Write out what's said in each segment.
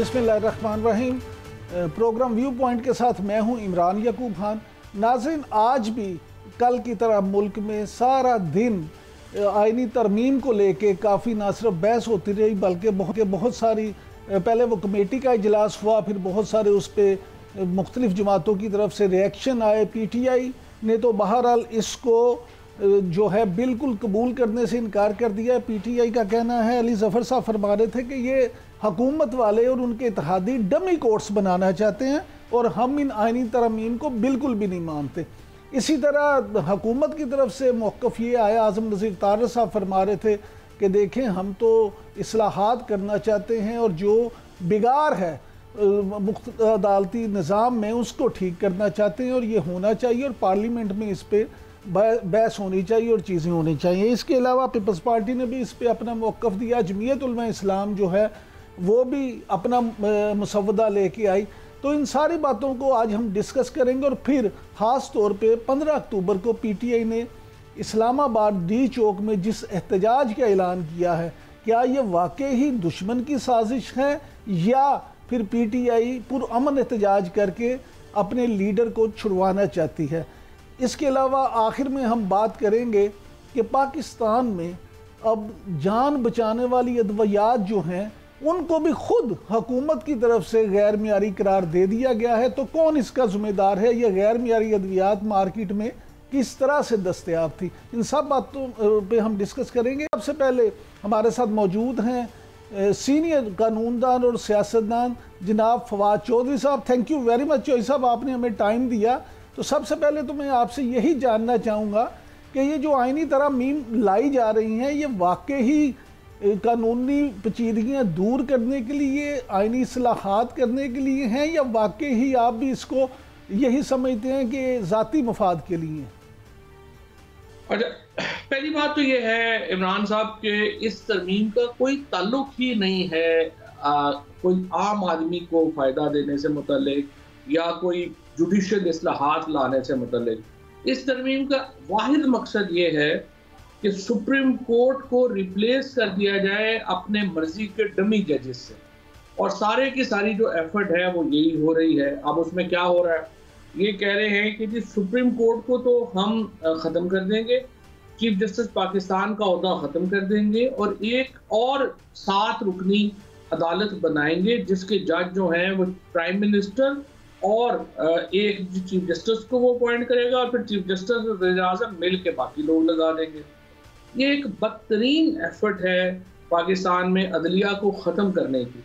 बिस्मिल्लाहिर्रहमानिर्रहीम। Programme view point के साथ मैं हूं इमरान याकूब खान। नाज़रीन, आज भी कल की तरह मुल्क में सारा दिन आइनी तरमीम को लेके काफ़ी ना सिर्फ बहस होती रही बल्कि बहुत सारी पहले वो कमेटी का इजलास हुआ, फिर बहुत सारे उस पर मुख्तलिफ़ जमातों की तरफ से रिएक्शन आए। PTI ने तो बहरहाल इसको जो है बिल्कुल कबूल करने से इनकार कर दिया। PTI का कहना है, अली ज़फ़र साहब फरमा रहे थे कि ये हुकूमत वाले और उनके इत्तेहादी डमी कोर्ट्स बनाना चाहते हैं और हम इन आइनी तरमीम को बिल्कुल भी नहीं मानते। इसी तरह हुकूमत की तरफ से मौक़िफ़ ये आया, आज़म नज़ीर तारड़ साहब फरमा रहे थे कि देखें हम तो इस्लाहात करना चाहते हैं और जो बिगाड़ है अदालती निज़ाम में उसको ठीक करना चाहते हैं और ये होना चाहिए और पार्लियामेंट में इस पर बहस होनी चाहिए और चीज़ें होनी चाहिए। इसके अलावा पीपल्स पार्टी ने भी इस पर अपना मौक़िफ़ दिया। जमीयत उलमा इस्लाम जो है वो भी अपना मुसव्वदा लेके आई। तो इन सारी बातों को आज हम डिस्कस करेंगे और फिर ख़ास तौर पे 15 अक्टूबर को PTI ने इस्लामाबाद D चौक में जिस एहतजाज का ऐलान किया है, क्या ये वाकई ही दुश्मन की साजिश है या फिर PTI पुरअमन एहतजाज करके अपने लीडर को छुड़वाना चाहती है। इसके अलावा आखिर में हम बात करेंगे कि पाकिस्तान में अब जान बचाने वाली अद्वियात जो हैं उनको भी खुद हुकूमत की तरफ से गैर मियारी करार दे दिया गया है। तो कौन इसका ज़िम्मेदार है? ये गैर मियारी अद्वियात मार्केट में किस तरह से दस्तयाब थी? इन सब बातों पे हम डिस्कस करेंगे। सबसे पहले हमारे साथ मौजूद हैं सीनियर कानूनदान और सियासतदान जनाब फवाद चौधरी साहब। Thank you very much Chaudhry साहब, आपने हमें टाइम दिया। तो सबसे पहले तो मैं आपसे यही जानना चाहूँगा कि ये जो आइनी तरमीम लाई जा रही हैं ये वाकई ही कानूनी पेचीदगियाँ दूर करने के लिए, आइनी इस्लाहात करने के लिए हैं या वाकई ही आप भी इसको यही समझते हैं कि ज़ाती मफाद के लिए? अच्छा, पहली बात तो ये है इमरान साहब के इस तरमीम का कोई ताल्लुक ही नहीं है कोई आम आदमी को फ़ायदा देने से मुतल्लिक या कोई जुडिशल इस्लाहात लाने से मुतल्लिक। इस तरमीम का वाहिद मकसद ये है कि सुप्रीम कोर्ट को रिप्लेस कर दिया जाए अपने मर्जी के डमी जजेस से, और सारे की सारी जो एफर्ट है वो यही हो रही है। अब उसमें क्या हो रहा है, ये कह रहे हैं कि जी सुप्रीम कोर्ट को तो हम ख़त्म कर देंगे, चीफ जस्टिस पाकिस्तान का ओहदा ख़त्म कर देंगे और एक और 7 रुकनी अदालत बनाएंगे जिसके जज जो हैं वो प्राइम मिनिस्टर और एक चीफ जस्टिस को वो अपॉइंट करेगा और फिर चीफ जस्टिस और वज़ीर-ए-आज़म मिल के बाकी लोग लगा देंगे। ये एक बदतरीन एफर्ट है पाकिस्तान में अदलिया को ख़त्म करने की,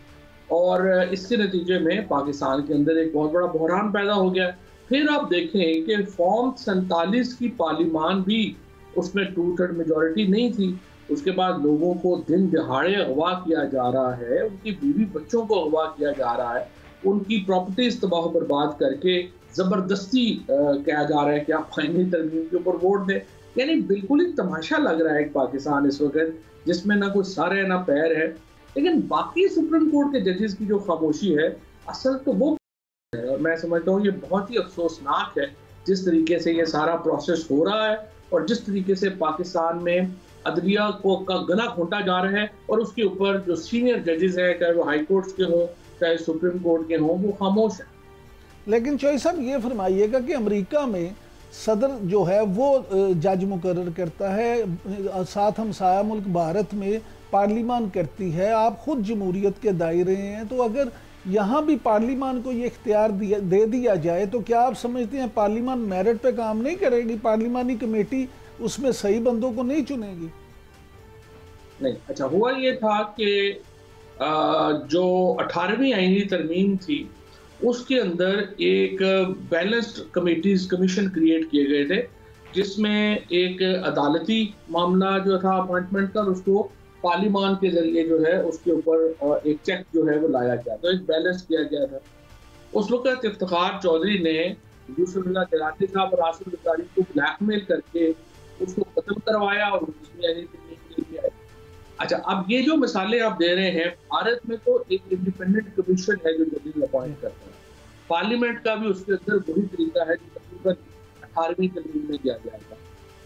और इसके नतीजे में पाकिस्तान के अंदर एक बहुत बड़ा बहरान पैदा हो गया। फिर आप देखें कि फॉर्म 47 की पार्लियामान भी उसमें 2/3 मेजॉरिटी नहीं थी। उसके बाद लोगों को दिन दिहाड़े अगवा किया जा रहा है, उनकी बीवी बच्चों को अगवा किया जा रहा है, उनकी प्रॉपर्टीज तबाह बर्बाद करके ज़बरदस्ती कहा जा रहा है कि आप आइनी तरमीम के ऊपर वोट दें। यानी बिल्कुल ही तमाशा लग रहा है एक पाकिस्तान इस वक्त जिसमें ना कोई सर है ना पैर है। लेकिन बाकी सुप्रीम कोर्ट के जजेस की जो खामोशी है असल तो वो है, और मैं समझता हूँ ये बहुत ही अफसोसनाक है जिस तरीके से ये सारा प्रोसेस हो रहा है और जिस तरीके से पाकिस्तान में अदलिया को का गला घोंटा जा रहा है, और उसके ऊपर जो सीनियर जजेस हैं चाहे वो हाई कोर्ट्स के हों चाहे सुप्रीम कोर्ट के हों वो खामोश है। लेकिन चौधरी साहब ये फरमाइएगा कि अमेरिका में सदर जो है वो जज मुकर्रर करता है, साथ हमसाया मुल्क भारत में पार्लियामान करती है, आप खुद जमहूरियत के दायरे हैं, तो अगर यहाँ भी पार्लियामान को ये इख्तियार दे दिया जाए तो क्या आप समझते हैं पार्लियामान मेरिट पे काम नहीं करेगी? पार्लियामानी कमेटी उसमें सही बंदों को नहीं चुनेगी? नहीं, अच्छा हुआ ये था कि जो 18वीं आईनी तरमीम थी उसके अंदर एक बैलेंस्ड कमेटीज कमीशन क्रिएट किए गए थे जिसमें एक अदालती मामला जो था अपॉइंटमेंट का, उसको पार्लियामान के जरिए जो है उसके ऊपर एक चेक जो है वो लाया गया, तो एक बैलेंस किया गया था। उस वक्त इफ्तिखार चौधरी ने यूसुफुल्लाह गिलानी साहब और आसिफ ज़रदारी को ब्लैकमेल करके उसको खत्म करवाया और उसमें आईनी तरमीम लेके आए। अच्छा, अब ये जो मिसालें आप दे रहे हैं, भारत में तो एक इंडिपेंडेंट कमीशन है जो जजेस अपॉइंट करता है, पार्लियामेंट का भी उसके अंदर वही तरीका है जो तकरीबन 18वीं तरमीम में किया जाएगा।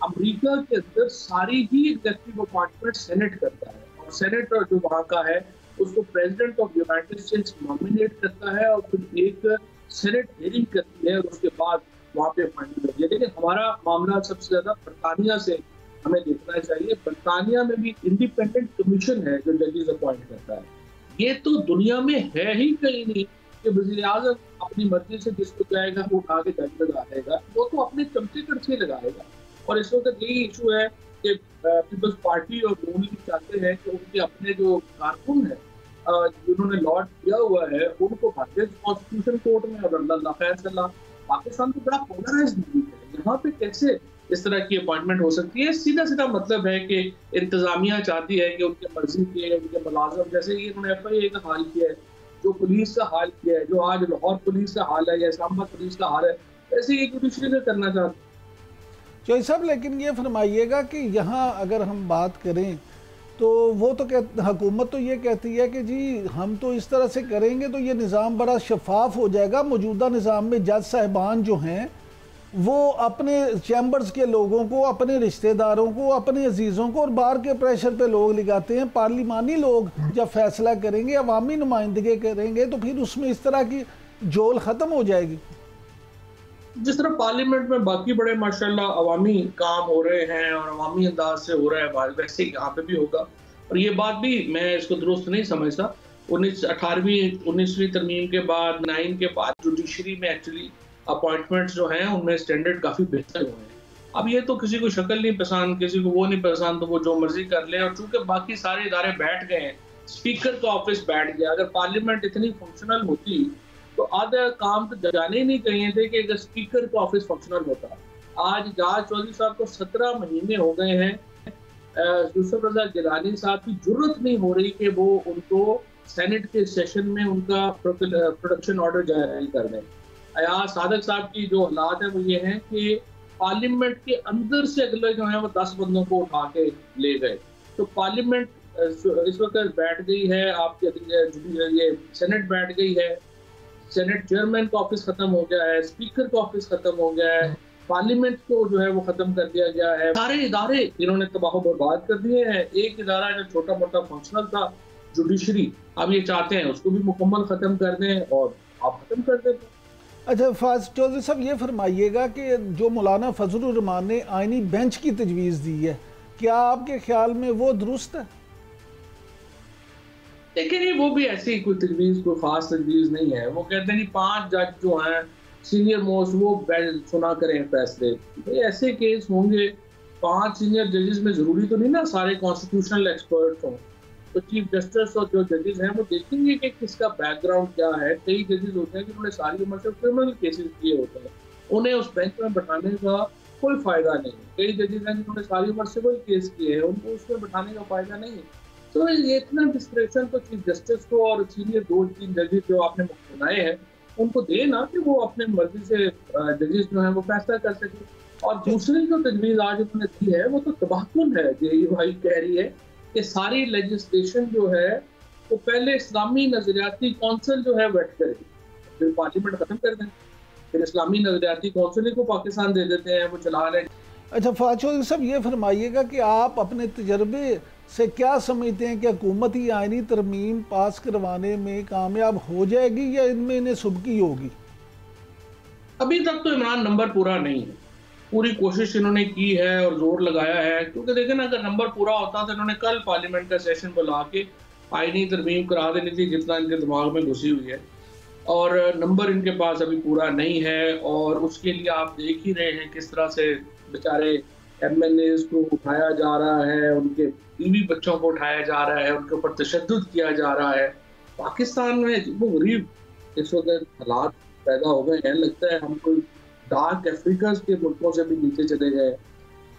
अमेरिका के अंदर सारी ही एग्जीक्यूटिव अपॉइंटमेंट सेनेट करता है, और सेनेट जो वहाँ का है उसको president of United states nominate करता है और फिर एक सेनेट हियरिंग करती है और उसके बाद वहाँ पे अपॉइंटमेंट होती है। लेकिन हमारा मामला सबसे ज्यादा बरतानिया से हमें देखना चाहिए। बरतानिया में भी इंडिपेंडेंट कमीशन है जो जजेस अपॉइंट करता है। ये तो दुनिया में है ही कहीं नहीं कि वज़ीर आज़म अपनी मर्जी से जिसको चाहेगा वो उठा के जज लगा देगा, वो तो अपने चमचे कड़छे लगाएगा। और इस वक्त यही इशू है कि पीपल्स पार्टी और नून लीग चाहते हैं कि उनके अपने जो कारकुन है जिन्होंने लॉट किया हुआ है उनको भारतीय कॉन्स्टिट्यूशन कोर्ट में और अल्लाह फैसला। पाकिस्तान तो बड़ा पोलराइज मुल्क है, यहाँ पे कैसे इस तरह की अपॉइंटमेंट हो सकती है? सीधा सीधा मतलब है कि इंतजामिया चाहती है कि उनके मर्जी के उनके मुलाजम, जैसे कि इन्होंने FIA का हाल किया है, जो पुलिस का हाल किया है, जो आज लाहौर पुलिस का हाल है या इस्लामाबाद पुलिस का हाल है, ऐसे ही जुडिशरी में करना चाहते हैं। चौधरी साहब, लेकिन ये फरमाइएगा कि यहाँ अगर हम बात करें तो वो तो हुकूमत तो ये कहती है कि जी हम तो इस तरह से करेंगे तो ये निज़ाम बड़ा शफाफ हो जाएगा। मौजूदा निज़ाम में जज साहिबान जो हैं वो अपने चैम्बर्स के लोगों को, अपने रिश्तेदारों को, अपने अजीज़ों को और बाहर के प्रेशर पे लोग लगाते हैं। पार्लिमानी लोग जब फैसला करेंगे, अवामी नुमाइंदगी करेंगे तो फिर उसमें इस तरह की जोल ख़त्म हो जाएगी। जिस तरह पार्लियामेंट में बाकी बड़े माशाल्लाह अवामी काम हो रहे हैं और अवामी अंदाज से हो रहा है, वैसे ही यहाँ पे भी होगा। और ये बात भी मैं इसको दुरुस्त नहीं समझता। 19वीं तरमीम के बाद 9 के बाद जुडिशरी में एक्चुअली अपॉइंटमेंट्स जो हैं उनमें स्टैंडर्ड काफ़ी बेहतर हुए हैं। अब ये तो किसी को शक्ल नहीं पसंद, किसी को वो नहीं पसंद, तो वो जो मर्जी कर ले। और चूंकि बाकी सारे इदारे बैठ गए हैं, स्पीकर का ऑफिस बैठ गया, अगर पार्लियामेंट इतनी फंक्शनल होती तो आधा काम तो जाने ही नहीं चाहिए थे कि अगर स्पीकर का ऑफिस फंक्शनल होता। आज जहाज चौधरी साहब को 17 महीने हो गए हैं, यूसुफ रजा गिलानी साहब की जरूरत नहीं हो रही कि वो उनको सेनेट के सेशन में उनका प्रोडक्शन ऑर्डर जारी कर दें। अयाज सादक साहब की जो हालात है वो ये हैं कि पार्लियामेंट के अंदर से अगले जो है वो 10 बंदों को उठा के ले गए। तो पार्लियामेंट इस वक्त बैठ गई है, आपके ये सेनेट बैठ गई है, सेनेट चेयरमैन का ऑफिस खत्म हो गया है, स्पीकर का ऑफिस खत्म हो गया है, पार्लियामेंट को जो है वो खत्म कर दिया गया है। सारे इदारे इन्होंने तबाह बर्बाद कर दिए हैं। एक इदारा जो छोटा मोटा फंक्शनल था, जुडिशरी, अब ये चाहते हैं उसको भी मुकम्मल खत्म कर दें और आप खत्म कर दें। अच्छा फाज चौधरी साहब, ये फरमाइएगा कि जो मौलाना फजलुर रहमान ने आइनी बेंच की तजवीज़ दी है, क्या आपके ख्याल में वो दुरुस्त है? लेकिन वो भी ऐसी कोई तजवीज़, कोई ख़ास तजवीज़ नहीं है। वो कहते हैं कि 5 जज जो हैं सीनियर मोस्ट वो सुना करें फैसले। भाई ऐसे केस होंगे 5 सीनियर जजेस में, ज़रूरी तो नहीं ना सारे कॉन्स्टिट्यूशनल एक्सपर्ट हों। तो चीफ जस्टिस और जो जजेस हैं वो देखेंगे कि किसका बैकग्राउंड क्या है। कई जजेस होते हैं कि उन्होंने सारी उम्र से क्रिमिनल केसेस किए होते हैं, उन्हें उस बेंच में बैठाने का कोई फ़ायदा नहीं है। कई जजेस हैं जिन्होंने सारी उम्र सिविल केस किए हैं, उनको उसमें बैठाने का फ़ायदा नहीं है। तो ये इतना डिस्क्रिप्शन तो चीफ जस्टिस को और सीनियर 2-3 जजेस जो आपने बनाए हैं उनको दे ना, कि वो अपने मर्जी से जजेस जो है वो फैसला कर सके। और दूसरी जो तजवीज़ आज उन्होंने दी है वो तो तबाहकुन है। ये भाई कह रही है कि सारी लेजिस्लेशन जो है वो पहले इस्लामी नजरियाती कौंसिल जो है वेट करेगी, फिर पार्लियामेंट खत्म कर दें, फिर इस्लामी नजरियाती कौंसिल को पाकिस्तान दे देते हैं, वो चला रहे। अच्छा फाज चौधरी साहब, ये फरमाइएगा कि आप अपने तजर्बे से क्या समझते हैं कि हुकूमत ही आइनी तरमीम पास करवाने में कामयाब हो जाएगी या इनमें इन्हें सुबकी होगी? अभी तक तो इमरान नंबर पूरा नहीं है। पूरी कोशिश इन्होंने की है और जोर लगाया है, क्योंकि देखें ना, अगर नंबर पूरा होता तो इन्होंने कल पार्लियामेंट का सेशन बुला के आइनी तरमीम करा देनी थी, जितना इनके दिमाग में घुसी हुई है। और नंबर इनके पास अभी पूरा नहीं है और उसके लिए आप देख ही रहे हैं किस तरह से बेचारे MLAs को उठाया जा रहा है, उनके बीवी बच्चों को उठाया जा रहा है, उनके ऊपर तशद्दुद किया जा रहा है। पाकिस्तान में वो गरीब इस वक्त हालात पैदा हो गए हैं, लगता है हम कोई डार्क अफ्रीका के मुल्कों से भी नीचे चले गए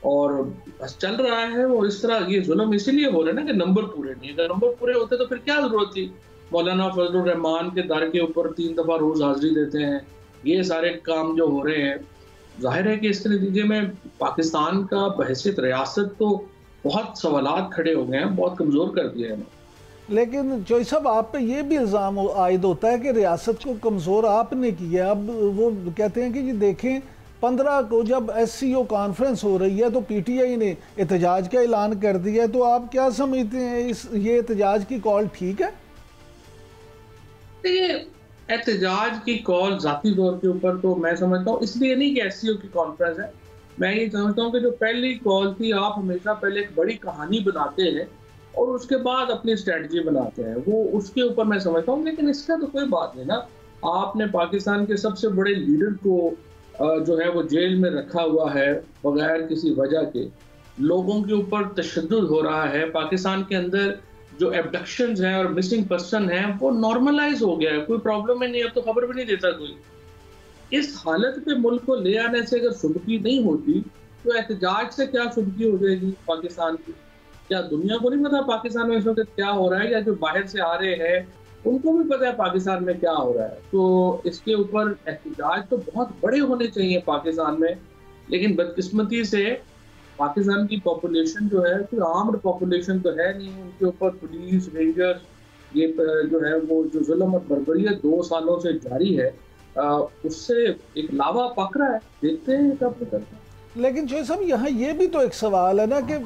और बस चल रहा है वो इस तरह। ये जुल्म इसीलिए हो रहा है ना कि नंबर पूरे नहीं। अगर नंबर पूरे होते तो फिर क्या जरूरत थी? मौलाना फजलुर रहमान के दर के ऊपर 3 दफ़ा रोज हाजिरी देते हैं, ये सारे काम जो हो रहे हैं, जाहिर है कि इसके नतीजे में पाकिस्तान का बहैसियत रियासत तो बहुत सवालात खड़े हो गए हैं, बहुत कमज़ोर कर दिया है। लेकिन चौधरी साहब, आप पे ये भी इल्ज़ाम आयद होता है कि रियासत को कमज़ोर आपने किया। अब वो कहते हैं कि जी देखें 15 को जब SCO कॉन्फ्रेंस हो रही है तो PTI ने एहतजाज का ऐलान कर दिया है, तो आप क्या समझते हैं, ये एहतजाज की कॉल ठीक है? देखिए, एहतजाज की कॉल ज़ाती तौर के ऊपर तो मैं समझता हूँ इसलिए नहीं कि एससीओ की कॉन्फ्रेंस है। मैं ये समझता हूँ कि जो पहली कॉल थी, आप हमेशा पहले एक बड़ी कहानी बनाते हैं और उसके बाद अपनी स्ट्रैटेजी बनाते हैं। वो उसके ऊपर मैं समझता हूँ, लेकिन इसका तो कोई बात नहीं ना। आपने पाकिस्तान के सबसे बड़े लीडर को जो है वो जेल में रखा हुआ है बगैर किसी वजह के। लोगों के ऊपर तशद्दुद हो रहा है। पाकिस्तान के अंदर जो एब्डक्शंस हैं और मिसिंग पर्सन हैं वो नॉर्मलाइज हो गया है, कोई प्रॉब्लम ही नहीं है, अब तो खबर भी नहीं देता कोई। इस हालत पे मुल्क को ले आने से अगर सुबकी नहीं होती तो एहतजाज से क्या सुबकी हो जाएगी पाकिस्तान की? क्या दुनिया को नहीं पता पाकिस्तान में इस वक्त क्या हो रहा है, या जो बाहर से आ रहे हैं उनको भी पता है पाकिस्तान में क्या हो रहा है? तो इसके ऊपर एहतजाज तो बहुत बड़े होने चाहिए पाकिस्तान में, लेकिन बदकिस्मती से पाकिस्तान की पॉपुलेशन जो है कोई आर्म्ड पॉपुलेशन तो है नहीं। उनके ऊपर पुलिस, रेंजर्स, ये जो है वो जो जुल्म और बर्बरियत 2 सालों से जारी है, उससे एक लावा पक रहा है। देखते हैं कब निकलता है। लेकिन जो साहब यहाँ ये भी तो एक सवाल है ना कि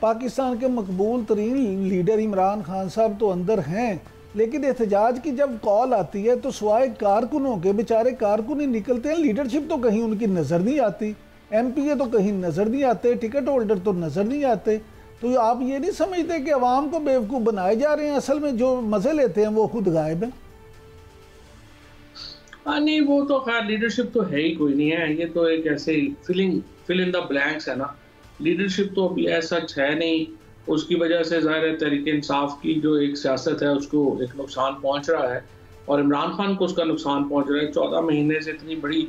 पाकिस्तान के मकबूल तरीन लीडर इमरान खान साहब तो अंदर हैं, लेकिन एहतजाज की जब कॉल आती है तो सिवाय कारकुनों के, बेचारे कारकुन ही निकलते हैं, लीडरशिप तो कहीं उनकी नज़र नहीं आती, एमपीए तो कहीं नज़र नहीं आते, टिकट होल्डर तो नज़र नहीं आते। तो आप ये नहीं समझते कि अवाम को बेवकूफ़ बनाए जा रहे हैं? असल में जो मज़े लेते हैं वो खुद गायब हैं। हाँ, नहीं, वो तो खैर लीडरशिप तो है ही कोई नहीं है। ये तो एक ऐसे फिल इन द ब्लैंक्स है ना। लीडरशिप तो अभी ऐसा है नहीं। उसकी वजह से ज़ाहिर है तहरीक इंसाफ की जो एक सियासत है उसको एक नुकसान पहुंच रहा है, और इमरान खान को उसका नुकसान पहुंच रहा है। 14 महीने से इतनी बड़ी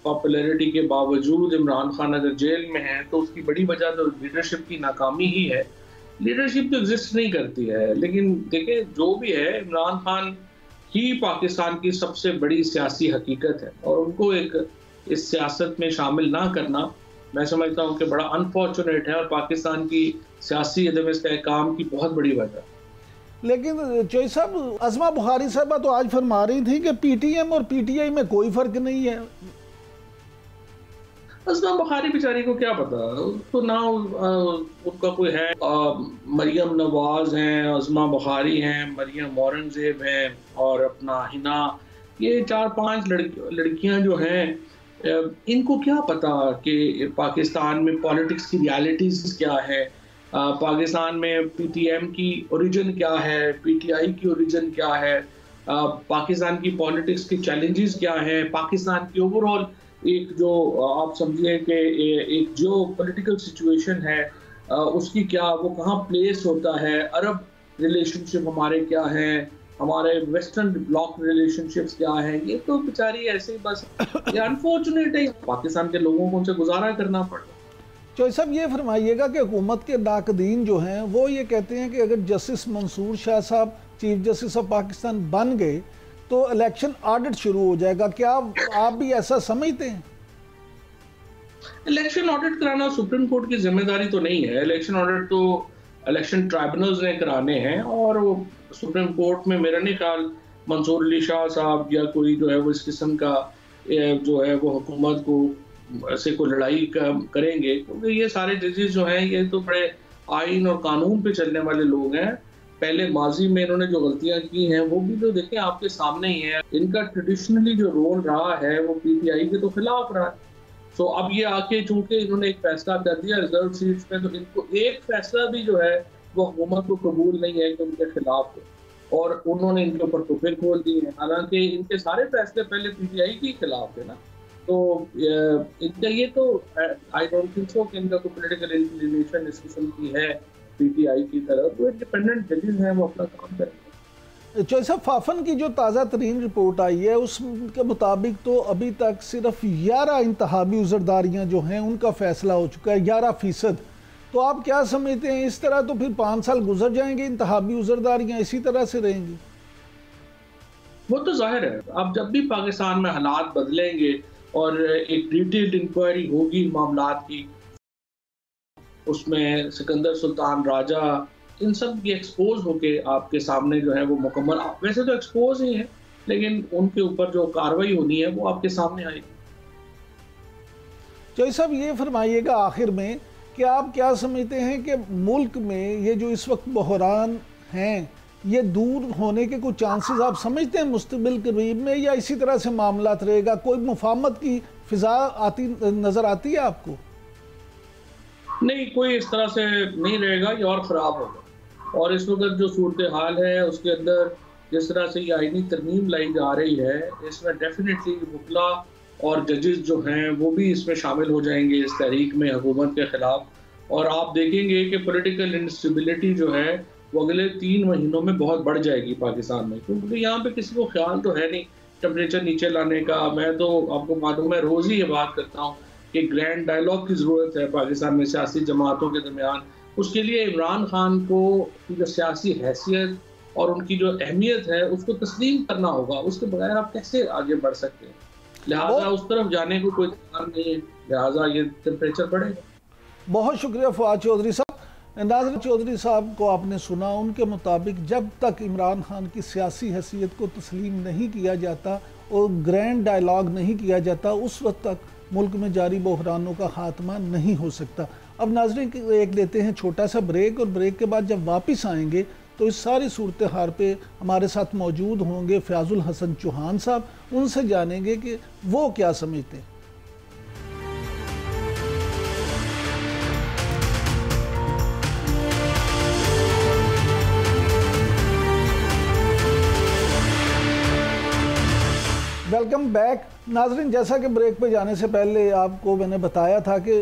पॉपुलैरिटी के बावजूद इमरान खान अगर जेल में है तो उसकी बड़ी वजह तो लीडरशिप की नाकामी ही है। लीडरशिप तो एग्जिस्ट नहीं करती है। लेकिन देखिए, जो भी है, इमरान खान ही पाकिस्तान की सबसे बड़ी सियासी हकीकत है, और उनको एक इस सियासत में शामिल ना करना मैं समझता हूँ कि बड़ा अनफॉर्चुनेट है, और पाकिस्तान की सियासी अदम इस्तेहकाम की बहुत बड़ी वजह। लेकिन चोई साहब, अज़मा बुखारी साहबा तो आज फरमा रही थी कि पीटीएम और पीटीआई में कोई फ़र्क नहीं है। अज़मा बुखारी बेचारी को क्या पता, उसको ना उनका कोई है। मरियम नवाज हैं, अज़मा बुखारी हैं, मरियम औरंगज़ेब हैं, और अपना हिना, ये 4-5 लड़कियां जो हैं, इनको क्या पता कि पाकिस्तान में पॉलिटिक्स की रियलिटीज़ क्या है, पाकिस्तान में पीटीएम की ओरिजिन क्या है, पीटीआई की ओरिजिन क्या है, पाकिस्तान की पॉलिटिक्स के चैलेंजेस क्या हैं, पाकिस्तान की ओवरऑल एक जो आप समझिए कि एक जो पॉलिटिकल सिचुएशन है उसकी क्या, वो कहाँ प्लेस होता है, अरब रिलेशनशिप हमारे क्या हैं, हमारे वेस्टर्न ब्लॉक रिलेशनशिप्स क्या हैं। ये तो बेचारी ऐसे ही बस, ये अनफॉर्चुनेट है, पाकिस्तान के लोगों को उनसे गुजारा करना पड़ रहा है। चौधरी साहब, ये फरमाइएगा कि हुकूमत के नाकदीन जो हैं वो ये कहते हैं कि अगर जस्टिस मंसूर शाह साहब चीफ जस्टिस ऑफ पाकिस्तान बन गए तो इलेक्शन ऑडिट शुरू हो जाएगा। क्या आप भी ऐसा समझते हैं? इलेक्शन ऑडिट कराना सुप्रीम कोर्ट की जिम्मेदारी तो नहीं है। इलेक्शन ऑडिट तो इलेक्शन ट्राइब्यूनल्स ने कराने हैं, और वो सुप्रीम कोर्ट में मेरा नहीं ख्याल मंसूर अली शाह साहब या कोई जो है वो इस किस्म का जो है वो हुकूमत को से कोई लड़ाई करेंगे, क्योंकि ये सारे जजेस जो हैं ये तो बड़े आइन और कानून पे चलने वाले लोग हैं। पहले माजी में इन्होंने जो गलतियां की हैं वो भी तो देखें आपके सामने ही है। इनका ट्रेडिशनली जो रोल रहा है वो पीटीआई के तो खिलाफ रहा है। तो अब ये आके चूंकि इन्होंने एक फैसला कर दिया रिजर्व सीट्स पे, तो इनको एक फैसला भी जो है वो हुकूमत को कबूल नहीं है कि उनके खिलाफ हो, और उन्होंने इनके ऊपर कुफर खोल दिए हैं। हालांकि इनके सारे फैसले पहले पीटीआई के खिलाफ थे ना। तो इनका ये तो आई डोंट थिंक सो कि इनका कोई पॉलिटिकल इंक्लिनेशन इस किस्म की है पीटीआई की तरफ। तो इंडिपेंडेंट जजेस हैं, वो अपना काम करेंगे। जैसा फाफन की जो ताज़ा तरीन रिपोर्ट आई है उसके मुताबिक तो अभी तक सिर्फ 11 इंतहाबी उज़रदारियाँ जो हैं उनका फैसला हो चुका है, 11%। तो आप क्या समझते हैं, इस तरह तो फिर 5 साल गुजर जाएंगे, इंतहाबी उज़रदारियाँ इसी तरह से रहेंगी? वो तो जाहिर है, अब जब भी पाकिस्तान में हालात बदलेंगे और एक डिटेल्ड इंक्वायरी होगी मामलात की, उसमें सिकंदर सुल्तान राजा इन सब की एक्सपोज होके आपके सामने जो है वो मुकम्मल, वैसे तो एक्सपोज ही है लेकिन उनके ऊपर जो कार्रवाई होनी है वो आपके सामने आएगी। तो साहब, ये फरमाइएगा आखिर में कि आप क्या समझते हैं कि मुल्क में ये जो इस वक्त बहरान हैं ये दूर होने के कुछ चांसेस आप समझते हैं मुस्तकबिल करीब में, या इसी तरह से मामला रहेगा? कोई मुफाहमत की फिजा आती नजर आती है आपको? नहीं, कोई इस तरह से नहीं रहेगा, ये और ख़राब होगा। और इस वक्त जो सूरत हाल है उसके अंदर जिस तरह से ये आईनी तरमीम लाई जा रही है, इसमें डेफिनेटली वकला और जजेस जो हैं वो भी इसमें शामिल हो जाएंगे इस तहरीक में हुकूमत के ख़िलाफ़। और आप देखेंगे कि पॉलिटिकल इंस्टेबिलिटी जो है वो अगले 3 महीनों में बहुत बढ़ जाएगी पाकिस्तान में, क्योंकि यहाँ पे किसी को ख्याल तो है नहीं टेम्परेचर नीचे लाने का। मैं तो आपको मालूम है रोज़ ही ये बात करता हूँ कि ग्रैंड डायलॉग की ज़रूरत है पाकिस्तान में सियासी जमातों के दरमियान। उसके लिए इमरान खान को की जो सियासी हैसियत और उनकी जो अहमियत है उसको तस्लीम करना होगा, उसके बगैर आप कैसे आगे बढ़ सकते हैं। लिहाजा उस तरफ जाने को कोई तैयार नहीं है, लिहाजा ये टेम्परेचर बढ़ेगा। बहुत शुक्रिया फवाद चौधरी साहब। नाज़िर चौधरी साहब को आपने सुना, उनके मुताबिक जब तक इमरान खान की सियासी हैसियत को तस्लीम नहीं किया जाता और ग्रैंड डायलॉग नहीं किया जाता, उस वक्त तक मुल्क में जारी बहरानों का खात्मा नहीं हो सकता। अब नाज़रीन एक लेते हैं छोटा सा ब्रेक, और ब्रेक के बाद जब वापस आएंगे तो इस सारी सूरत हाल पे हमारे साथ मौजूद होंगे फ़याज़ुल हसन चौहान साहब। उनसे जानेंगे कि वो क्या समझते हैं। वेलकम बैक नाजरीन। जैसा कि ब्रेक पे जाने से पहले आपको मैंने बताया था कि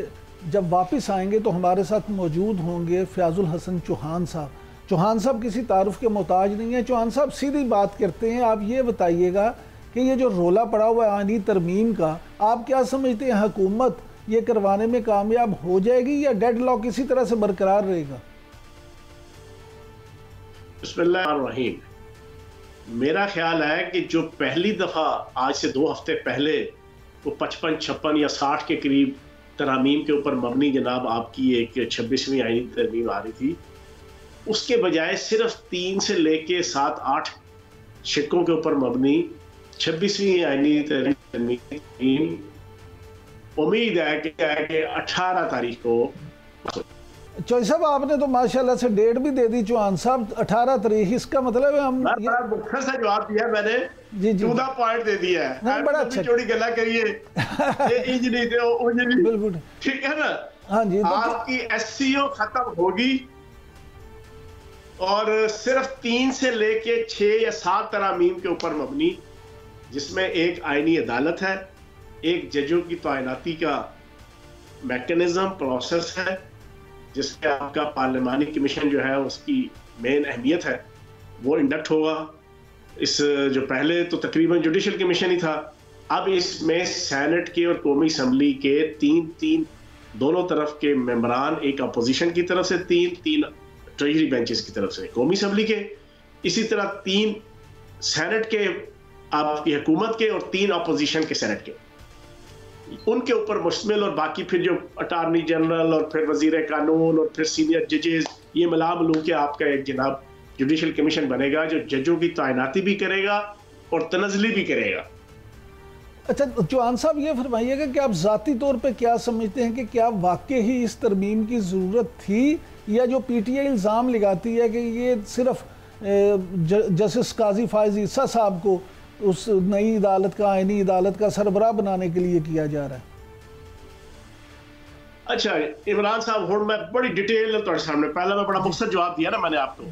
जब वापस आएंगे तो हमारे साथ मौजूद होंगे फ़याज़ुल हसन चौहान साहब। चौहान साहब किसी तारुफ के मोहताज नहीं है। चौहान साहब सीधी बात करते हैं, आप ये बताइएगा कि ये जो रोला पड़ा हुआ है आईनी तरमीम का, आप क्या समझते हैं हुकूमत ये करवाने में कामयाब हो जाएगी या डेडलॉक इसी तरह से बरकरार रहेगा? बिस्मिल्लाहिर्रहमानिर्रहीम। मेरा ख्याल है कि जो पहली दफ़ा आज से 2 हफ्ते पहले वो 55, 56 या 60 के करीब तरामीम के ऊपर मबनी जनाब आपकी एक 26वीं आईनी तरमीम आ रही थी, उसके बजाय सिर्फ 3 से लेके 7, 8 शिक्कों के ऊपर मबनी 26वीं आईनी तरमीम उम्मीद है कि 18 तारीख को। चौधरी साहब आपने तो माशाल्लाह से डेट भी दे दी चौहान साहब, 18 तारीख। इसका मतलब है हम बड़ा मुख्तर सा जवाब दिया मैंने, जी 14 पॉइंट दे दिया है। बड़ा अच्छा, चोरी गला करिए ये इंज नहीं थे उंज नहीं, बिल्कुल ठीक है ना। हाँ जी, आपकी SCO खत्म होगी और सिर्फ 3 से लेके 6 या 7 तरामीम के ऊपर मबनी, जिसमें एक आईनी अदालत है, एक जजों की तैनाती का मैकेनिज्म प्रोसेस है, जिसके आपका पार्लिमानी कमीशन जो है उसकी मेन अहमियत है, वो इंडक्ट होगा। इस जो पहले तो तकरीबन जुडिशल कमीशन ही था, अब इसमें सेनेट के और कौमी असम्बली के 3 दोनों तरफ के मेंबरान, एक अपोजिशन की तरफ से 3 ट्रेजरी बेंचेस की तरफ से कौमी असम्बली के, इसी तरह 3 सेनेट के आपकी हुकूमत के और 3 अपोजिशन के सेनेट के, उनके ऊपर मुश्तमिल। और बाकी फिर जो अटार्नी जनरल और फिर वजीर कानून और फिर सीनियर जजेस, ये मिला मिलू के आपका एक जनाब जुडिशल कमीशन बनेगा जो जजों की तैनाती भी करेगा और तनज़ली भी करेगा। अच्छा चौहान साहब ये फरमाइएगा कि आप ज़ाती तौर पे क्या समझते हैं कि क्या वाकई ही इस तरमीम की ज़रूरत थी, या जो PTI इल्ज़ाम लगाती है कि ये सिर्फ जस्टिस काजी फायज़ ईसा साहब को उस नई अदालत का, आईनी अदालत का सरबराह बनाने के लिए किया जा रहा है? अच्छा इमरान साहब, हुण मैं बड़ी डिटेल तुहाडे सामने, पहला मैं बड़ा मुख्तसर जवाब दिया ना मैंने आपको।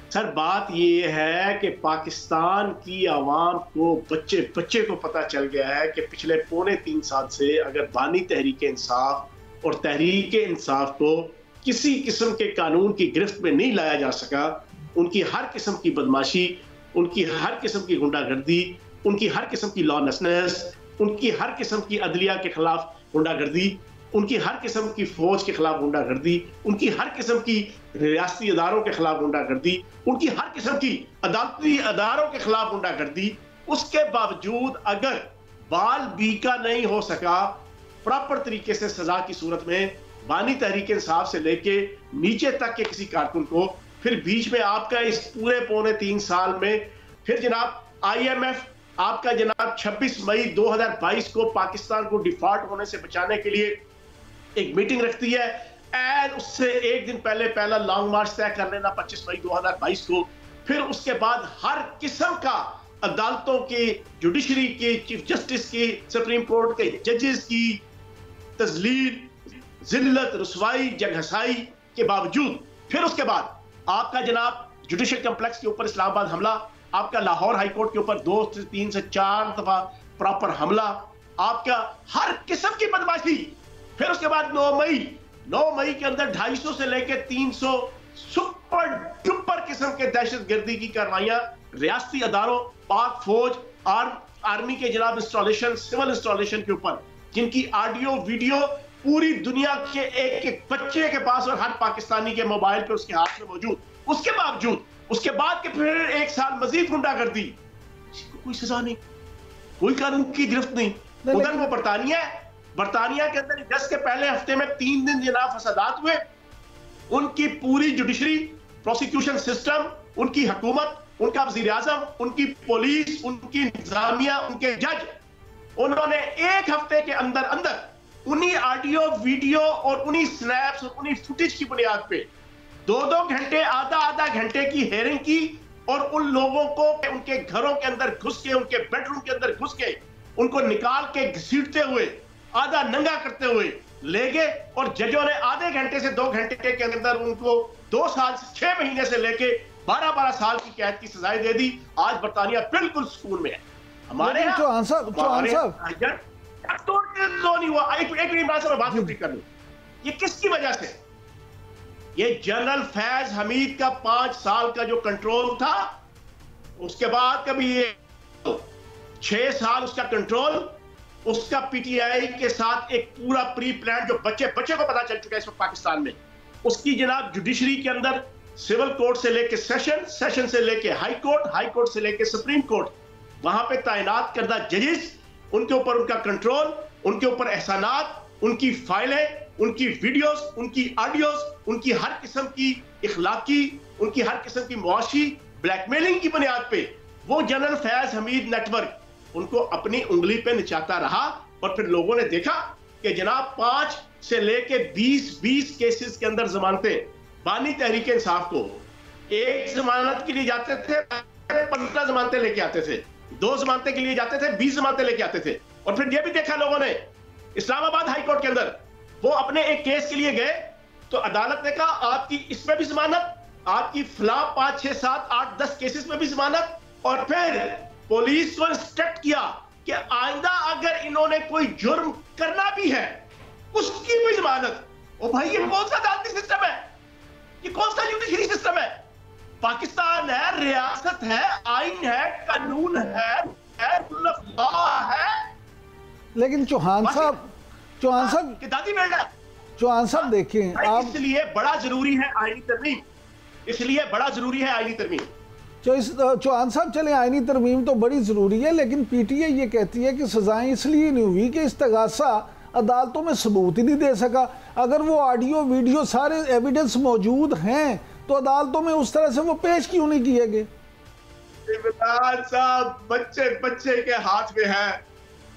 सर बात ये है कि पाकिस्तान की आवाम को, बच्चे को पता चल गया है कि पिछले 3.25 साल से अगर बानी तहरीक इंसाफ और तहरीक इंसाफ को किसी किस्म के कानून की गिरफ्त में नहीं लाया जा सका, उनकी हर किस्म की बदमाशी, उनकी हर किस्म की गुंडागर्दी, उनकी हर किस्म की लॉलेसनेस, उनकी हर किस्म की अदलिया के खिलाफ गुंडागर्दी, उनकी हर किस्म की फौज के खिलाफ गुंडागर्दी, उनकी हर किस्म की रियासती अदारों के खिलाफ गुंडागर्दी, उनकी हर किस्म की अदालती अदारों के खिलाफ गुंडागर्दी, उसके बावजूद अगर बाल बीका नहीं हो सका प्रॉपर तरीके से सजा की सूरत में बानी तहरीक इंसाफ से लेके नीचे तक के किसी कारकुन को, फिर बीच में आपका इस पूरे 3.25 साल में फिर जनाब IMF आपका जनाब 26 मई 2022 को पाकिस्तान को डिफॉल्ट होने से बचाने के लिए एक मीटिंग रखती है, एंड उससे एक दिन पहले पहला लॉन्ग मार्च तय कर लेना 25 मई 2022 को, फिर उसके बाद हर किस्म का अदालतों के, जुडिशरी के, चीफ जस्टिस की, सुप्रीम कोर्ट के जजेस की तजलील, जिल्लत, रुसवाई, जगहसाई के बावजूद फिर उसके बाद आपका जनाब जुडिशल कम्प्लेक्स के ऊपर इस्लामाबाद हमला, आपका लाहौर हाई कोर्ट के ऊपर 2 से 3 से 4 दफा प्रॉपर हमला, आपका हर किस्म की बदमाशी। फिर उसके बाद 9 मई के अंदर 250 से लेकर 300 सुपर डुपर किस्म के दहशतगर्दी की कार्रवाइयां रियासती अदारों, पाक फौज, आर्मी के जनाब इंस्टॉलेशन, सिविल इंस्टॉलेशन के ऊपर, जिनकी ऑडियो वीडियो पूरी दुनिया के एक बच्चे के पास और हर पाकिस्तानी के मोबाइल पे उसके हाथ में मौजूद। उसके बावजूद उसके बाद के फिर 1 साल मजीद गुंडागर्दी, कोई सजा नहीं, कोई कानून की गिरफ्त नहीं। उधर वो बरतानिया के अंदर 10 के पहले हफ्ते में 3 दिन जनाब फसादात हुए। उनकी पूरी जुडिशरी, प्रोसिक्यूशन सिस्टम, उनकी हुकूमत, उनका वजीर आजम, उनकी पुलिस, उनकी इंतजामिया, उनके जज, उन्होंने 1 हफ्ते के अंदर अंदर उन्हीं ऑडियो वीडियो और उन्हीं स्नैप्स और उन्हीं फुटेज की बुनियाद पे 2-2 घंटे, आधा घंटे की हेयरिंग की और उन लोगों को उनके घरों के अंदर घुस के, उनके बेडरूम के अंदर घुस के, उनको निकाल के घसीटते हुए, आधा नंगा करते हुए ले गए और जजों ने आधे घंटे से 2 घंटे के अंदर उनको 2 साल से 6 महीने से लेके 12-12 साल की कैद की सजाएं दे दी। आज बरतानिया बिल्कुल सुकून में है। हमारे चौहान साहब नहीं हुआ। एक मिनट बात पूरी कर लूं। ये किसकी वजह से? ये जनरल फैज हमीद का 5 साल का जो कंट्रोल था, उसके बाद कभी ये 6 साल उसका कंट्रोल, उसका पीटीआई के साथ एक पूरा प्री प्लान, जो बच्चे को पता चल चुका है इस वक्त पाकिस्तान में, उसकी जनाब जुडिशरी के अंदर सिविल कोर्ट से लेके सेशन से लेके हाई कोर्ट से लेके सुप्रीम कोर्ट, वहां पे तैनात करदा जजेस, उनके ऊपर उनका कंट्रोल, उनके ऊपर एहसानात, उनकी फाइलें, उनकी वीडियोस, उनकी ऑडियोस, उनकी हर किस्म की इखलाकी, उनकी हर किस्म की मुआशी ब्लैकमेलिंग की बुनियाद पे वो जनरल फैज हमीद नेटवर्क उनको अपनी उंगली पे नचाता रहा। और फिर लोगों ने देखा कि जनाब 5 से लेके 20 केसेस के अंदर जमानतें, बानी तहरीक इंसाफ को एक जमानत के लिए जाते थे, 15 जमानतें लेके आते थे, 2 जमानतें के लिए जाते थे, 20 जमानतें लेके आते थे। और फिर यह भी देखा लोगों ने इस्लामाबाद हाई कोर्ट के अंदर, वो अपने एक केस के लिए गए तो अदालत ने कहा आपकी इसमें भी जमानत, आपकी फला 5, 6, 7, 8, 10 केसेस में भी जमानत। और फिर पुलिस को इंस्ट्रक्ट किया कि आइंदा अगर इन्होंने कोई जुर्म करना भी है उसकी भी जमानत। ओ भाई, ये कौन सा अदालती सिस्टम है? ये कौन सा जुडिशरी सिस्टम है? पाकिस्तान है, रियासत है, आइन है, कानून है, लेकिन चौहान साहब देखें आप, इसलिए बड़ा जरूरी है आईनी तरमीम, चौहान साहब चले आईनी तरमीम तो बड़ी ज़रूरी है, लेकिन पीटीआई ये कहती है कि सजाएं इसलिए नहीं हुई कि इस्तगासा अदालतों में सबूत ही नहीं दे सका। अगर वो ऑडियो वीडियो सारे एविडेंस मौजूद हैं तो अदालतों में उस तरह से वो पेश क्यों नहीं किए गए? इमरान साहब बच्चे के हाथ में है।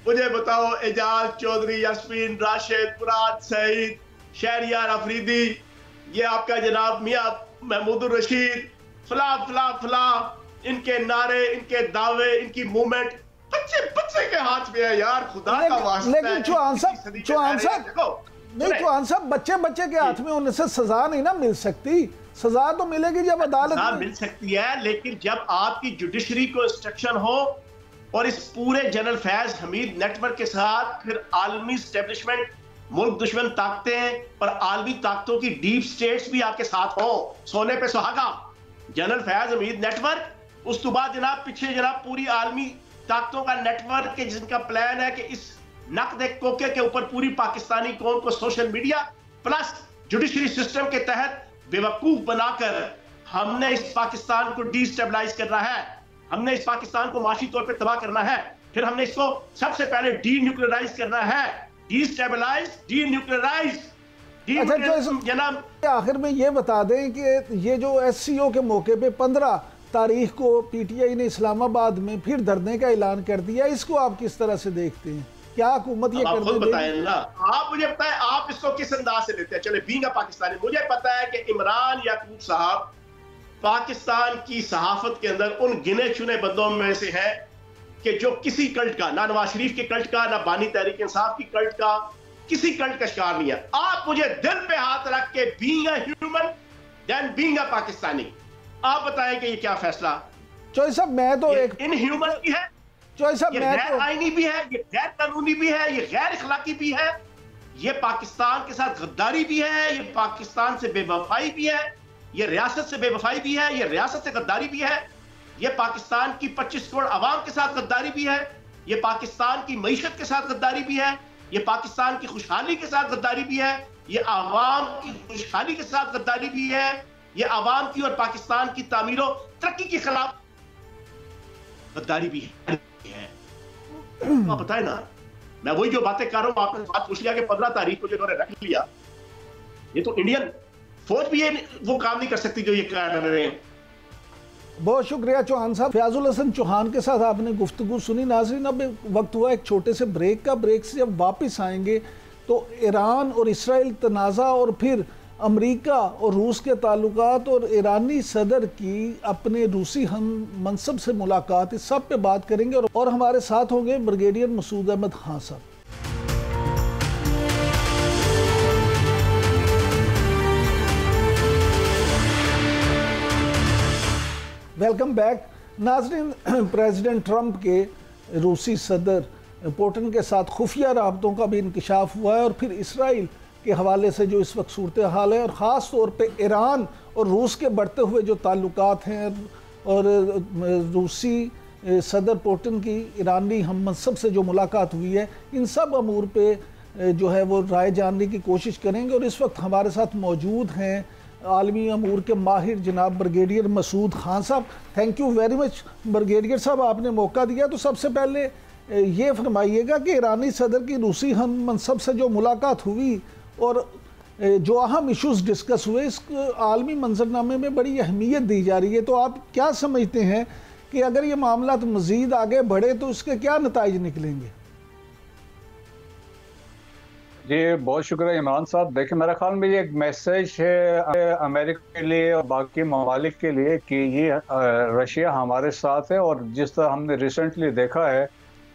मुझे बताओ, एजाज चौधरी, यास्मीन राशिद, मुराद सईद, शहरियार अफरीदी, ये आपका जनाब मियां महमूदुर रशीद, फला, इनके नारे, इनके दावे, इनकी मूवमेंट बच्चे के हाथ में है यार, खुदा का वास्ता। लेकिन चौहान साहब बच्चे के हाथ में उनसे सजा नहीं ना मिल सकती। सजा तो मिलेगी जब अदालत मिल सकती है, लेकिन जब आपकी जुडिशरी को इंस्ट्रक्शन हो और इस पूरे जनरल फैज हमीद नेटवर्क के साथ फिर आलमी स्टैब्लिशमेंट, मुल्क दुश्मन ताकतें और आलमी ताकतों की डीप स्टेट्स भी आपके साथ हो, सोने पे सुहागा जनरल फैज हमीद नेटवर्क, उस तो बाद जनाब पीछे जनाब पूरी आलमी ताकतों का नेटवर्क है जिनका प्लान है कि इस नकद कोके के ऊपर पूरी पाकिस्तानी कौम को social media plus judiciary system के तहत बेवकूफ बनाकर हमने इस पाकिस्तान को डिस्टेबलाइज करना है, हमने इस पाकिस्तान को माशी तौर पे तबाह करना है, फिर हमने इसको सबसे पहले डीन्यूक्लियराइज करना है, डिस्टेबलाइज, डीन्यूक्लियराइज। जनाब आखिर में ये बता दें कि ये जो एससीओ के मौके पे 15 तारीख को पीटीआई ने इस्लामाबाद में फिर धरने का ऐलान कर दिया, इसको आप किस तरह से देखते हैं? क्या हुकूमत ये कर बताएं ना, आप मुझे बताएं आप इसको किस अंदाज से लेते हैं? चले बींगा पाकिस्तानी, मुझे पता है कि इमरान याकूब साहब पाकिस्तान की सहाफत के अंदर उन गिने चुने बंदों में से है कि जो किसी कल्ट का, ना नवाज शरीफ के कल्ट का, ना बानी तहरीक इंसाफ की कल्ट का, किसी कल्ट का शिकार नहीं है। आप मुझे दिल पे हाथ रख के being a human then being a Pakistani, आप बताएं कि ये क्या फैसला? चौधरी साहब मैं तो एक इनह्यूमन भी है, चौधरी साहब ये मैं गैर आईनी भी है, ये गैर कानूनी भी है, ये गैर इखलाकी भी है, ये पाकिस्तान के साथ गद्दारी भी है, ये पाकिस्तान से बेवफाई भी है, ये रियासत से बेवफाई भी है, ये रियासत से गद्दारी भी है, ये पाकिस्तान की 25 करोड़ आवाम के साथ गद्दारी भी है, ये पाकिस्तान की मईशत के साथ गद्दारी भी है, ये पाकिस्तान की खुशहाली के साथ गद्दारी भी है, ये आवाम की खुशहाली के साथ गद्दारी भी है, ये आवाम की और पाकिस्तान की तामीर और तरक्की के खिलाफ गद्दारी भी है। आप बताए ना, मैं वही जो बातें कर रहा हूं, आपने बात पूछ लिया कि 15 तारीख को जो इन्होंने रख लिया, ये तो इंडियन फौज भी ये वो काम नहीं कर सकती जो ये कर रहे हैं। बहुत शुक्रिया चौहान साहब। फयाजुल हसन चौहान के साथ आपने गुफ्तगू सुनी। नाज़रीन, अब वक्त हुआ एक छोटे से ब्रेक का। ब्रेक से जब वापस आएंगे तो ईरान और इसराइल तनाज़ा और फिर अमेरिका और रूस के ताल्लुकात और ईरानी सदर की अपने रूसी हम मनसब से मुलाकात, इस सब पे बात करेंगे। और हमारे साथ होंगे ब्रिगेडियर मसूद अहमद खान साहब। Welcome back. नाज़रीन, प्रेसिडेंट ट्रंप के रूसी सदर पुतिन के साथ खुफिया राबतों का भी इंकशाफ हुआ है और फिर इसराइल के हवाले से जो इस वक्त सूरत हाल है और ख़ास तौर पे ईरान और रूस के बढ़ते हुए जो ताल्लुकात हैं और रूसी सदर पुतिन की ईरानी हम मनसब से जो मुलाकात हुई है, इन सब अमूर पे जो है वो राय जानने की कोशिश करेंगे। और इस वक्त हमारे साथ मौजूद हैं आलमी अमूर के माहिर जनाब ब्रिगेडियर मसूद खान साहब। Thank you very much brigadier साहब, आपने मौका दिया। तो सबसे पहले ये फरमाइएगा कि ईरानी सदर की रूसी हम मनसब से जो मुलाकात हुई और जो अहम इश्यूज डिस्कस हुए, इस आलमी मंजरनामे में बड़ी अहमियत दी जा रही है। तो आप क्या समझते हैं कि अगर ये मामला तो मज़ीद आगे बढ़े तो इसके क्या नताइज निकलेंगे? जी बहुत शुक्रिया इमरान साहब। देखिए, मेरे ख्याल में ये एक मैसेज है अमेरिका के लिए और बाकी ममालिक के लिए कि ये रशिया हमारे साथ है। और जिस तरह हमने रिसेंटली देखा है,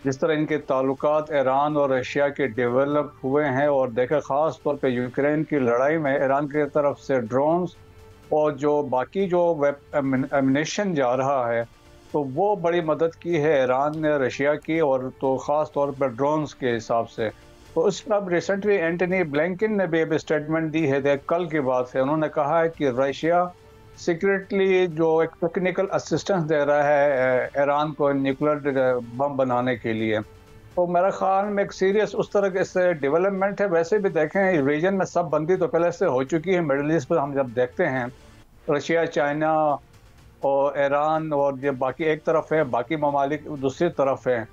जिस तरह इनके ताल्लुकात ईरान और रशिया के डेवलप हुए हैं, और देखें ख़ास तौर पे यूक्रेन की लड़ाई में ईरान की तरफ से ड्रोन्स और जो बाकी जो एमिनेशन जा रहा है, तो वो बड़ी मदद की है ईरान ने रशिया की, और तो ख़ास तौर पर ड्रोन्स के हिसाब से। तो उस पर अब रिसेंटली एंटनी ब्लिंकन ने भी एक स्टेटमेंट दी है, कल की बात है। उन्होंने कहा है कि रशिया सीक्रेटली जो एक टेक्निकल असिस्टेंस दे रहा है ईरान को न्यूक्लियर बम बनाने के लिए। तो मेरा ख्याल में एक सीरियस उस तरह से डेवलपमेंट है। वैसे भी देखें, रीजन में सब बंदी तो पहले से हो चुकी है। मिडल ईस्ट पर हम जब देखते हैं रशिया, चाइना और ईरान और ये बाकी एक तरफ है, बाकी ममालिक दूसरी तरफ है।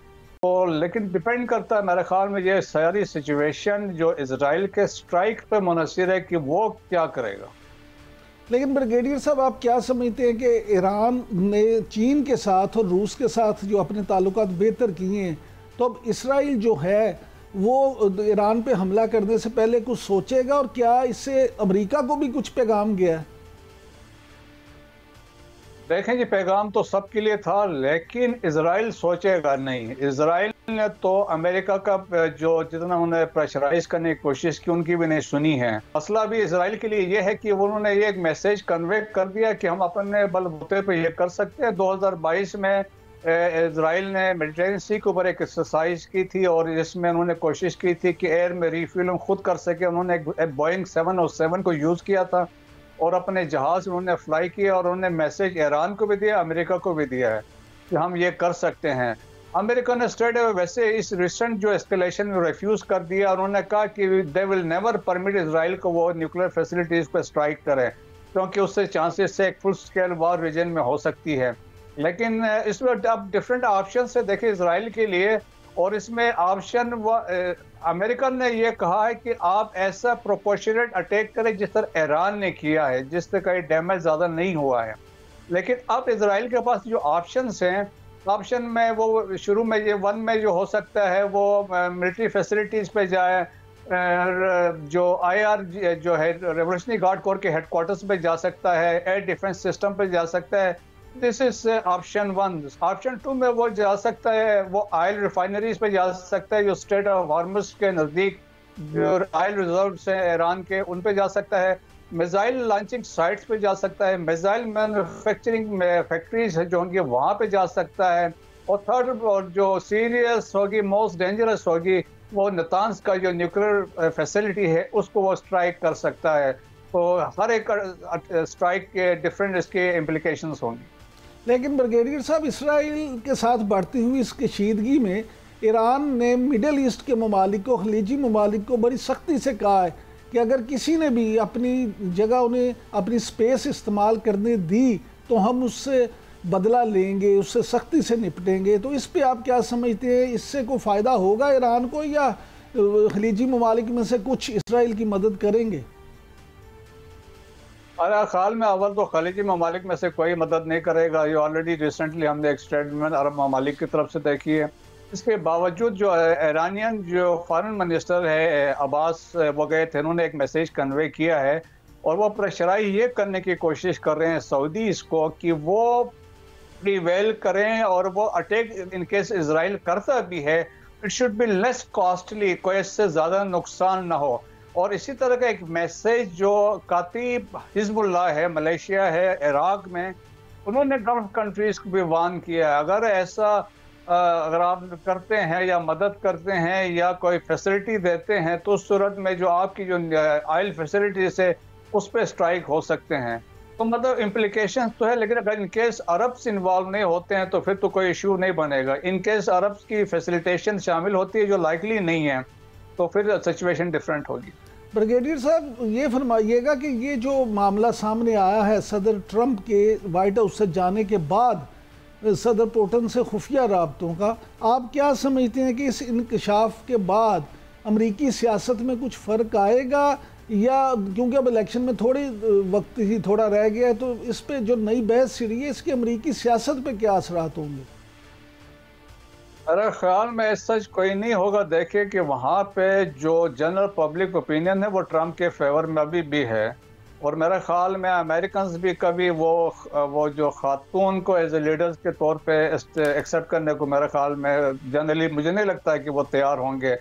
तो लेकिन डिपेंड करता है मेरे ख्याल में ये सारी सिचुएशन जो इजराइल के स्ट्राइक पे मुनहसर है कि वो क्या करेगा। लेकिन ब्रिगेडियर साहब, आप क्या समझते हैं कि ईरान ने चीन के साथ और रूस के साथ जो अपने ताल्लुकात बेहतर किए हैं, तो अब इसराइल जो है वो ईरान पे हमला करने से पहले कुछ सोचेगा? और क्या इससे अमेरिका को भी कुछ पैगाम गया है? देखें जी, पैगाम तो सबके लिए था, लेकिन इजराइल सोचेगा नहीं। इजराइल ने तो अमेरिका का जो जितना उन्हें प्रेशराइज करने की कोशिश की, उनकी भी नहीं सुनी है। मसला भी इजराइल के लिए ये है कि उन्होंने ये एक मैसेज कन्वे कर दिया कि हम अपने बलबूते पे ये कर सकते हैं। 2022 में इजराइल ने मेडिटेरेनियन सी के ऊपर एक एक्सरसाइज की थी और इसमें उन्होंने कोशिश की थी कि एयर में रिफ्यूलिंग खुद कर सके। उन्होंने एक बोइंग 707 को यूज़ किया था और अपने जहाज उन्होंने फ्लाई किया, और उन्होंने मैसेज ईरान को भी दिया, अमेरिका को भी दिया है कि हम ये कर सकते हैं। अमेरिका ने स्ट्रेट वैसे इस रिसेंट जो एस्केलेशन में रिफ्यूज़ कर दिया, और उन्होंने कहा कि they will never permit Israel को वो न्यूक्लियर फैसिलिटीज़ पर स्ट्राइक करें, क्योंकि उससे चांसेस से एक फुल स्केल वार रीजन में हो सकती है। लेकिन इसमें अब डिफरेंट ऑप्शन से देखें इजराइल के लिए, और इसमें ऑप्शन अमेरिकन ने ये कहा है कि आप ऐसा प्रोपोर्शनेट अटैक करें जिस तरह ईरान ने किया है, जिससे कहीं डैमेज ज़्यादा नहीं हुआ है। लेकिन अब इजराइल के पास जो ऑप्शंस हैं, ऑप्शन में वो शुरू में ये 1 में जो हो सकता है वो मिलिट्री फैसिलिटीज़ पे जाए, जो IR जो है रेवोल्यूशनरी गार्ड कोर के हेडक्वार्टर्स पे जा सकता है, एयर डिफेंस सिस्टम पे जा सकता है। This is option 1। ऑप्शन 2 में वो जा सकता है, वो ऑयल रिफाइनरीज पे जा सकता है जो स्ट्रेट ऑफ हॉर्मुज के नज़दीक जो ऑयल रिजर्व्स हैं ईरान के, उन पे जा सकता है। मिसाइल लॉन्चिंग साइट्स पे जा सकता है, मिसाइल मैन्युफैक्चरिंग फैक्ट्रीज है जो उनकी वहाँ पे जा सकता है। और थर्ड, और जो सीरियस होगी, मोस्ट डेंजरस होगी, वो नतान्स का जो न्यूक्लियर फैसिलिटी है उसको वो स्ट्राइक कर सकता है। तो हर एक स्ट्राइक के डिफरेंट इसके इम्प्लीकेशंस होंगी। लेकिन ब्रिगेडियर साहब, इसराइल के साथ बढ़ती हुई इस कशीदगी में ईरान ने मिडल ईस्ट के ममालिक को, खलीजी ममालिक को बड़ी सख्ती से कहा है कि अगर किसी ने भी अपनी जगह उन्हें अपनी स्पेस इस्तेमाल करने दी तो हम उससे बदला लेंगे, उससे सख्ती से निपटेंगे। तो इस पे आप क्या समझते हैं, इससे कोई फ़ायदा होगा ईरान को, या खलीजी ममालिक में से कुछ इसराइल की मदद करेंगे? मेरे ख्याल में अव्वल तो खलीजी ममालिक में से कोई मदद नहीं करेगा। ये ऑलरेडी रिसेंटली हमने एक स्टेटमेंट अरब ममालिक की तरफ से देखी है। इसके बावजूद जो ईरानियन जो फॉरेन मिनिस्टर है अब्बास, वो गए थे, उन्होंने एक मैसेज कन्वे किया है और वो प्रेशराइज ये करने की कोशिश कर रहे हैं सऊदीज़ को कि वो प्रिवेल करें और वो अटैक इन केस इजराइल करता भी है, it should be less costly, कोई इससे ज़्यादा नुकसान ना हो। और इसी तरह का एक मैसेज जो कातिब हिजबुल्लाह है, मलेशिया है, इराक में, उन्होंने गल्फ कंट्रीज़ को भी वार्न किया है, अगर ऐसा अगर आप करते हैं या मदद करते हैं या कोई फैसिलिटी देते हैं तो उस सूरत में जो आपकी जो ऑयल फैसिलिटीज है उस पर स्ट्राइक हो सकते हैं। तो मतलब इम्प्लीकेशन तो है, लेकिन अगर इनकेस अरब्स इन्वॉल्व नहीं होते हैं तो फिर तो कोई इशू नहीं बनेगा। इनकेस अरब्स की फैसिलिटेशन शामिल होती है जो लाइकली नहीं है तो फिर सिचुएशन डिफरेंट होगी। ब्रिगेडियर साहब, ये फरमाइएगा कि ये जो मामला सामने आया है सदर ट्रंप के वाइट हाउस से जाने के बाद सदर पुतिन से खुफिया राब्तों का, आप क्या समझते हैं कि इस इंकशाफ के बाद अमरीकी सियासत में कुछ फ़र्क आएगा, या क्योंकि अब इलेक्शन में थोड़ी वक्त ही थोड़ा रह गया है, तो इस पे जो नई बहस छिड़ी है इसके अमरीकी सियासत पे क्या असरात होंगे? मेरे ख्याल में सच कोई नहीं होगा। देखिए कि वहाँ पे जो जनरल पब्लिक ओपिनियन है वो ट्रम्प के फेवर में अभी भी है, और मेरे ख्याल में अमेरिकन्स भी कभी वो जो खातून को एज ए लीडर्स के तौर पे एक्सेप्ट करने को मेरे ख्याल में जनरली मुझे नहीं लगता है कि वो तैयार होंगे।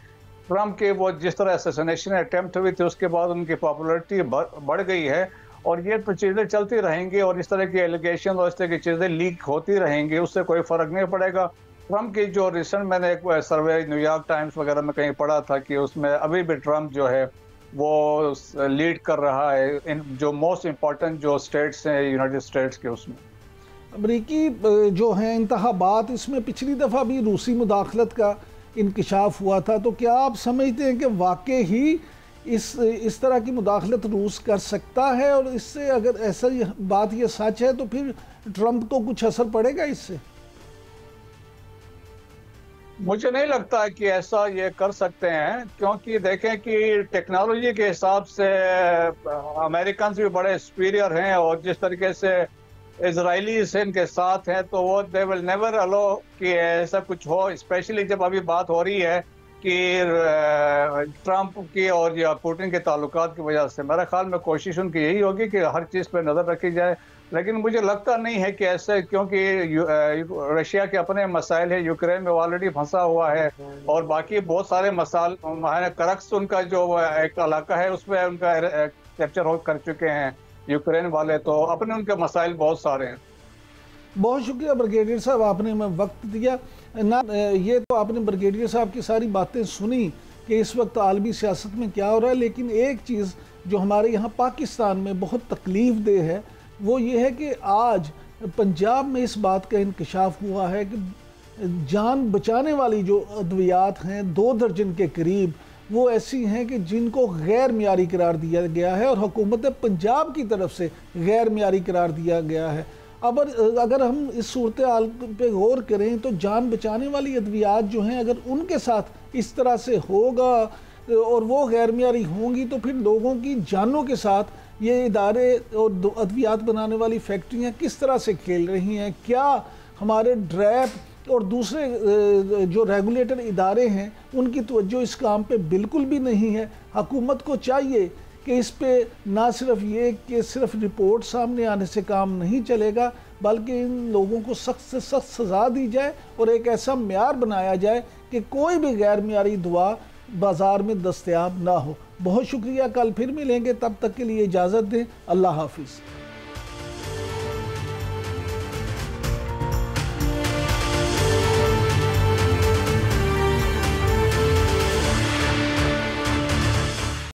ट्रम्प के वो जिस तरह असैसिनेशन अटेम्प्ट हुई थी उसके बाद उनकी पॉपुलरिटी बढ़ गई है, और ये तो चीज़ें चलती रहेंगी और इस तरह की एलिगेशन और इस तरह की चीज़ें लीक होती रहेंगी, उससे कोई फ़र्क नहीं पड़ेगा। ट्रम्प की जो रिसेंट मैंने एक सर्वे न्यूयॉर्क टाइम्स वगैरह में कहीं पढ़ा था कि उसमें अभी भी ट्रम्प जो है वो लीड कर रहा है इन जो मोस्ट इम्पॉर्टेंट जो स्टेट्स हैं यूनाइटेड स्टेट्स के उसमें। अमरीकी जो हैं इंतखाबात, इसमें पिछली दफ़ा भी रूसी मुदाखलत का इंकशाफ हुआ था, तो क्या आप समझते हैं कि वाकई ही इस तरह की मुदाखलत रूस कर सकता है, और इससे अगर ऐसा बात ये सच है तो फिर ट्रंप को कुछ असर पड़ेगा इससे? मुझे नहीं लगता कि ऐसा ये कर सकते हैं, क्योंकि देखें कि टेक्नोलॉजी के हिसाब से अमेरिकन भी बड़े सुपीरियर हैं, और जिस तरीके से इजरायलीज इनके साथ हैं तो वो दे विल नेवर अलो कि ऐसा कुछ हो, स्पेशली जब अभी बात हो रही है कि ट्रंप की और या पुतिन के ताल्लुकात की वजह से। मेरे ख्याल में कोशिश उनकी यही होगी कि हर चीज़ पर नज़र रखी जाए, लेकिन मुझे लगता नहीं है कि ऐसे, क्योंकि रशिया के अपने मसाइल है, यूक्रेन में ऑलरेडी फंसा हुआ है, और बाकी बहुत सारे मसाइल, करक्स उनका जो एक इलाका है उसमें उनका कैप्चर कर चुके हैं यूक्रेन वाले, तो अपने उनके मसाइल बहुत सारे हैं। बहुत शुक्रिया ब्रिगेडियर साहब, आपने हमें वक्त दिया ना। ये तो आपने ब्रिगेडियर साहब की सारी बातें सुनी कि इस वक्त आलमी सियासत में क्या हो रहा है, लेकिन एक चीज़ जो हमारे यहाँ पाकिस्तान में बहुत तकलीफ दे है वो ये है कि आज पंजाब में इस बात का इंकशाफ हुआ है कि जान बचाने वाली जो अद्वियात हैं 2 दर्जन के करीब, वो ऐसी हैं कि जिनको गैर मियारी करार दिया गया है और हुकूमत पंजाब की तरफ से गैर मियारी करार दिया गया है। अब अगर हम इस सूरत हाल पे गौर करें तो जान बचाने वाली अद्वियात जो हैं, अगर उनके साथ इस तरह से होगा और वो गैर मियारी होंगी तो फिर लोगों की जानों के साथ ये इदारे और अद्वियात बनाने वाली फैक्ट्रियाँ किस तरह से खेल रही हैं। क्या हमारे ड्रैप और दूसरे जो रेगुलेटर इदारे हैं उनकी तवज्जो इस काम पे बिल्कुल भी नहीं है। हुकूमत को चाहिए कि इस पे ना सिर्फ ये कि सिर्फ रिपोर्ट सामने आने से काम नहीं चलेगा, बल्कि इन लोगों को सख्त से सख्त सज़ा दी जाए और एक ऐसा म्यार बनाया जाए कि कोई भी गैर म्यारी दवा बाज़ार में दस्तयाब ना हो। बहुत शुक्रिया, कल फिर मिलेंगे, तब तक के लिए इजाज़त दें। अल्लाह हाफिज़।